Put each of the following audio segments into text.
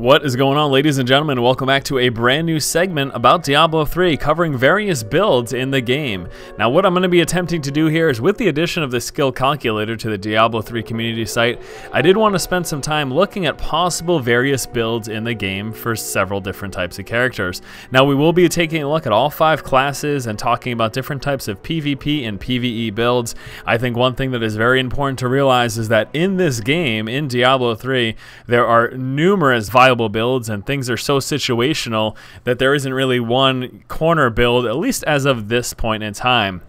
What is going on, ladies and gentlemen? Welcome back to a brand new segment about Diablo 3 covering various builds in the game. Now what I'm going to be attempting to do here is, with the addition of the skill calculator to the Diablo 3 community site, I did want to spend some time looking at possible various builds in the game for several different types of characters. Now we will be taking a look at all 5 classes and talking about different types of PvP and PvE builds. I think one thing that is very important to realize is that in this game, in Diablo 3, there are numerous viable builds, and things are so situational that there isn't really one corner build, at least as of this point in time.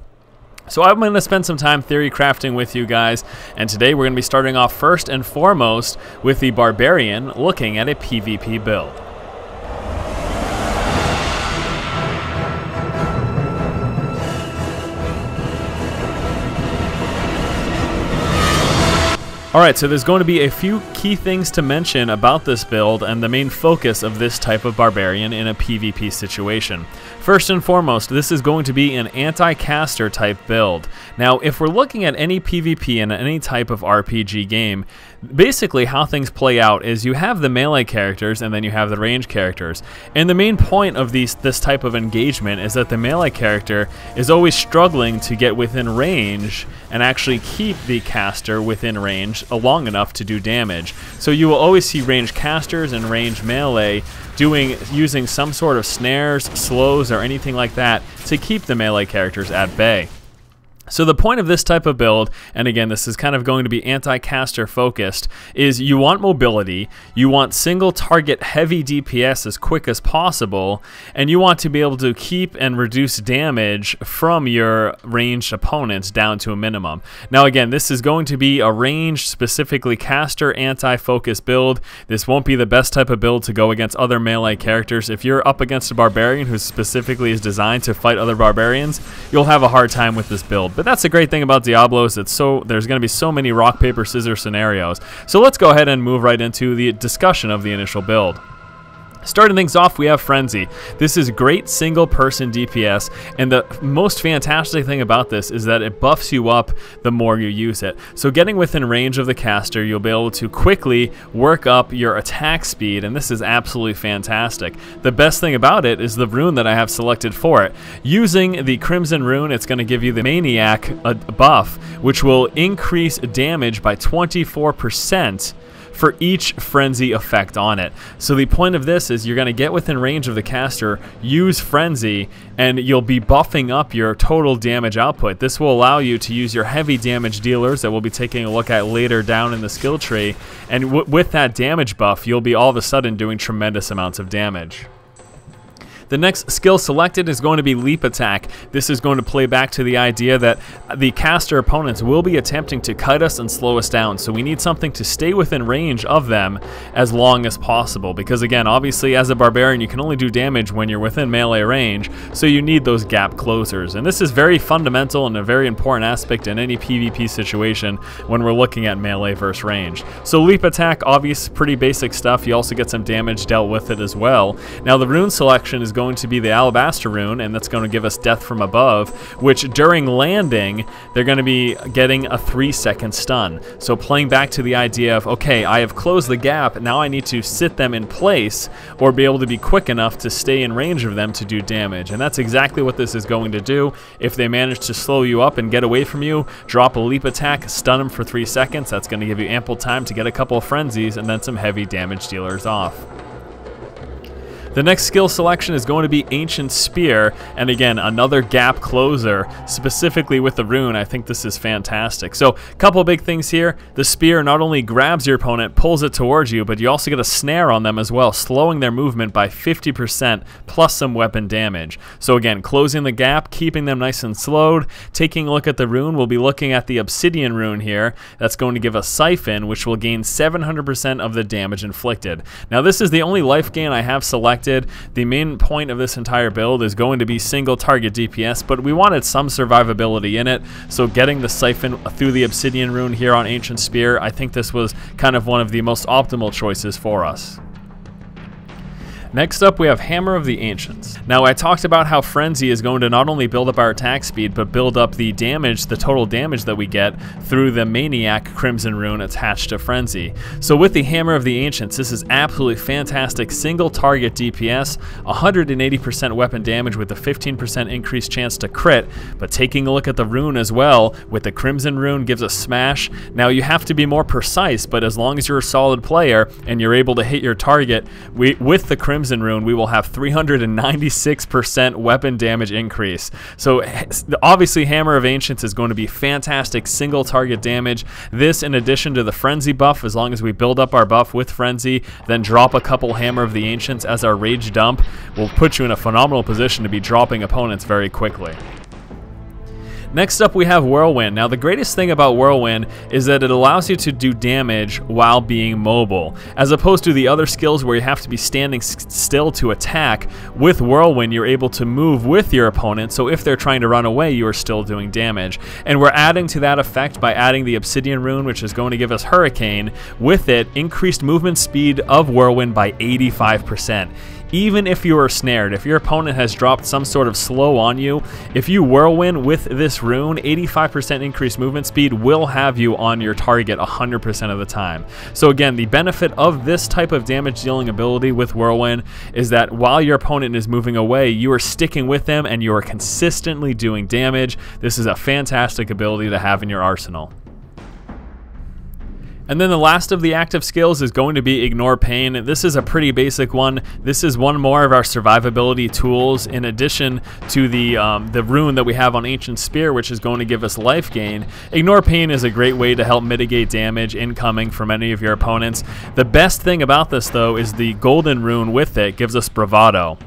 So I'm going to spend some time theory crafting with you guys, and today we're going to be starting off first and foremost with the Barbarian, looking at a PvP build. Alright, so there's going to be a few key things to mention about this build and the main focus of this type of Barbarian in a PvP situation. First and foremost, this is going to be an anti-caster type build. Now, if we're looking at any PvP in any type of RPG game, basically how things play out is you have the melee characters and then you have the range characters. And the main point of this type of engagement is that the melee character is always struggling to get within range and actually keep the caster within range long enough to do damage. So you will always see range casters and range melee using some sort of snares, slows, or anything like that to keep the melee characters at bay. So the point of this type of build, and again this is kind of going to be anti-caster focused, is you want mobility, you want single target heavy DPS as quick as possible, and you want to be able to keep and reduce damage from your ranged opponents down to a minimum. Now again, this is going to be a range, specifically caster anti-focus build. This won't be the best type of build to go against other melee characters. If you're up against a barbarian who specifically is designed to fight other barbarians, you'll have a hard time with this build. But that's the great thing about Diablo, is that there's going to be so many rock, paper, scissors scenarios. So let's go ahead and move right into the discussion of the initial build. Starting things off, we have Frenzy. This is great single-person DPS, and the most fantastic thing about this is that it buffs you up the more you use it. So getting within range of the caster, you'll be able to quickly work up your attack speed, and this is absolutely fantastic. The best thing about it is the rune that I have selected for it. Using the Crimson rune, it's going to give you the Maniac buff, which will increase damage by 24% for each frenzy effect on it. So the point of this is you're going to get within range of the caster, use frenzy, and you'll be buffing up your total damage output. This will allow you to use your heavy damage dealers that we'll be taking a look at later down in the skill tree, and with that damage buff, you'll be all of a sudden doing tremendous amounts of damage. The next skill selected is going to be Leap Attack. This is going to play back to the idea that the caster opponents will be attempting to cut us and slow us down, so we need something to stay within range of them as long as possible, because again, obviously as a barbarian you can only do damage when you're within melee range, so you need those gap closers, and this is very fundamental and a very important aspect in any PvP situation when we're looking at melee versus range. So Leap Attack, obvious, pretty basic stuff. You also get some damage dealt with it as well. Now the rune selection is going to be the Alabaster rune, and that's going to give us Death from Above, which during landing they're going to be getting a 3-second stun. So playing back to the idea of, okay, I have closed the gap, now I need to sit them in place or be able to be quick enough to stay in range of them to do damage, and that's exactly what this is going to do. If they manage to slow you up and get away from you, drop a Leap Attack, stun them for 3 seconds, that's going to give you ample time to get a couple of frenzies and then some heavy damage dealers off. The next skill selection is going to be Ancient Spear, and again, another gap closer, specifically with the rune. I think this is fantastic. So, a couple big things here. The spear not only grabs your opponent, pulls it towards you, but you also get a snare on them as well, slowing their movement by 50% plus some weapon damage. So again, closing the gap, keeping them nice and slowed. Taking a look at the rune, we'll be looking at the Obsidian rune here. That's going to give us Siphon, which will gain 700% of the damage inflicted. Now, this is the only life gain I have selected. The main point of this entire build is going to be single target DPS, but we wanted some survivability in it, so getting the Siphon through the Obsidian rune here on Ancient Spear, I think this was kind of one of the most optimal choices for us. Next up, we have Hammer of the Ancients. Now, I talked about how Frenzy is going to not only build up our attack speed, but build up the damage, the total damage that we get through the Maniac Crimson Rune attached to Frenzy. So with the Hammer of the Ancients, this is absolutely fantastic single target DPS, 180% weapon damage with a 15% increased chance to crit, but taking a look at the rune as well, with the Crimson Rune gives a smash. Now, you have to be more precise, but as long as you're a solid player and you're able to hit your target, with the Crimson Rune, we will have 396% weapon damage increase. So obviously Hammer of Ancients is going to be fantastic single target damage. This, in addition to the Frenzy buff, as long as we build up our buff with Frenzy, then drop a couple Hammer of the Ancients as our rage dump, will put you in a phenomenal position to be dropping opponents very quickly. Next up, we have Whirlwind. Now, the greatest thing about Whirlwind is that it allows you to do damage while being mobile, as opposed to the other skills where you have to be standing still to attack. With Whirlwind, you're able to move with your opponent, so if they're trying to run away, you are still doing damage. And we're adding to that effect by adding the Obsidian Rune, which is going to give us Hurricane. With it, increased movement speed of Whirlwind by 85%. Even if you are snared, if your opponent has dropped some sort of slow on you, if you Whirlwind with this rune, 85% increased movement speed will have you on your target 100% of the time. So again, the benefit of this type of damage dealing ability with Whirlwind is that while your opponent is moving away, you are sticking with them and you are consistently doing damage. This is a fantastic ability to have in your arsenal. And then the last of the active skills is going to be Ignore Pain. This is a pretty basic one. This is one more of our survivability tools in addition to the rune that we have on Ancient Spear, which is going to give us life gain. Ignore Pain is a great way to help mitigate damage incoming from any of your opponents. The best thing about this, though, is the golden rune with it gives us Bravado.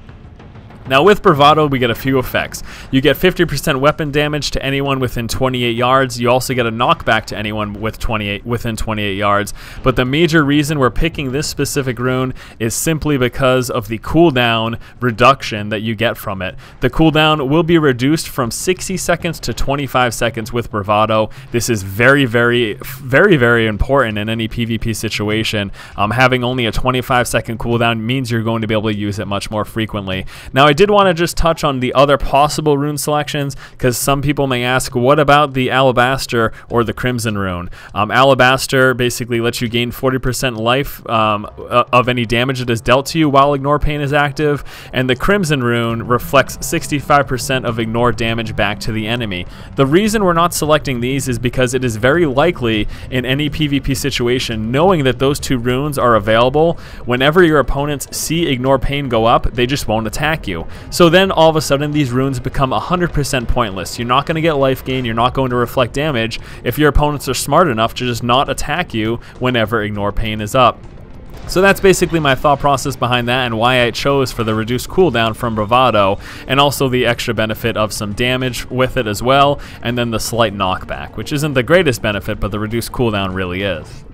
Now, with Bravado, we get a few effects. You get 50% weapon damage to anyone within 28 yards. You also get a knockback to anyone within 28 yards. But the major reason we're picking this specific rune is simply because of the cooldown reduction that you get from it. The cooldown will be reduced from 60 seconds to 25 seconds with Bravado. This is very, very, very, very important in any PvP situation. Having only a 25-second cooldown means you're going to be able to use it much more frequently. Now, I did want to just touch on the other possible rune selections, because some people may ask, what about the Alabaster or the Crimson Rune? Alabaster basically lets you gain 40% life of any damage that is dealt to you while Ignore Pain is active, and the Crimson Rune reflects 65% of ignore damage back to the enemy. The reason we're not selecting these is because it is very likely in any PvP situation, knowing that those two runes are available, whenever your opponents see Ignore Pain go up, they just won't attack you. So then all of a sudden these runes become 100% pointless. You're not going to get life gain, you're not going to reflect damage if your opponents are smart enough to just not attack you whenever Ignore Pain is up. So that's basically my thought process behind that and why I chose for the reduced cooldown from Bravado, and also the extra benefit of some damage with it as well, and then the slight knockback, which isn't the greatest benefit, but the reduced cooldown really is.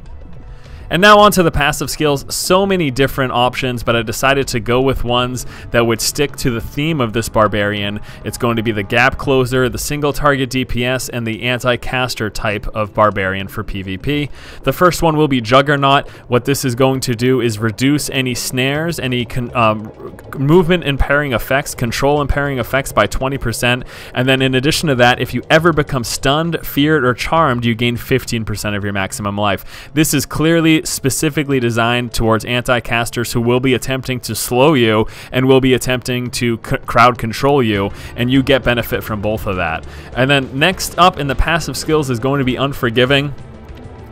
And now on to the passive skills. So many different options, but I decided to go with ones that would stick to the theme of this Barbarian. It's going to be the Gap Closer, the Single Target DPS, and the Anti-Caster type of Barbarian for PvP. The first one will be Juggernaut. What this is going to do is reduce any snares, any movement impairing effects, control impairing effects by 20%, and then in addition to that, if you ever become stunned, feared, or charmed, you gain 15% of your maximum life. This is clearly specifically designed towards anti-casters who will be attempting to slow you and will be attempting to crowd control you, and you get benefit from both of that. And then next up in the passive skills is going to be Unforgiving.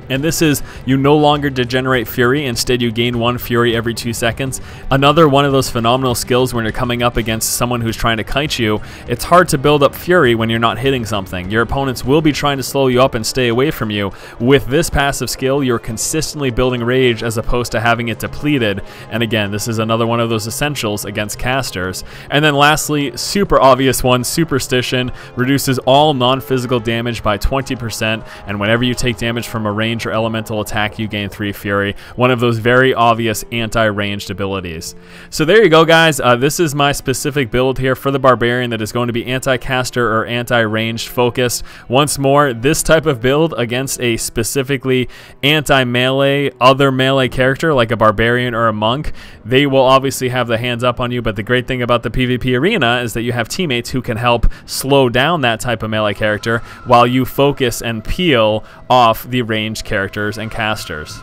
And this is, you no longer degenerate Fury, instead you gain 1 Fury every 2 seconds. Another one of those phenomenal skills when you're coming up against someone who's trying to kite you. It's hard to build up Fury when you're not hitting something. Your opponents will be trying to slow you up and stay away from you. With this passive skill, you're consistently building Rage as opposed to having it depleted. And again, this is another one of those essentials against casters. And then lastly, super obvious one, Superstition, reduces all non-physical damage by 20%, and whenever you take damage from a range launch or elemental attack, you gain 3 fury. One of those very obvious anti-ranged abilities. So there you go, guys. This is my specific build here for the Barbarian that is going to be anti-caster or anti-ranged focused. Once more, this type of build against a specifically anti-melee, other melee character like a Barbarian or a Monk, they will obviously have the hands up on you, but the great thing about the PvP arena is that you have teammates who can help slow down that type of melee character while you focus and peel off the ranged characters and casters.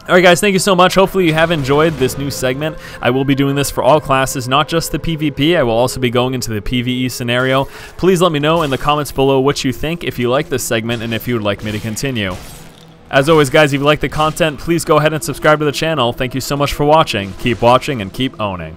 Alright guys, thank you so much. Hopefully you have enjoyed this new segment. I will be doing this for all classes, not just the PvP. I will also be going into the PvE scenario. Please let me know in the comments below what you think, if you like this segment, and if you would like me to continue. As always, guys, if you like the content, please go ahead and subscribe to the channel. Thank you so much for watching. Keep watching and keep owning.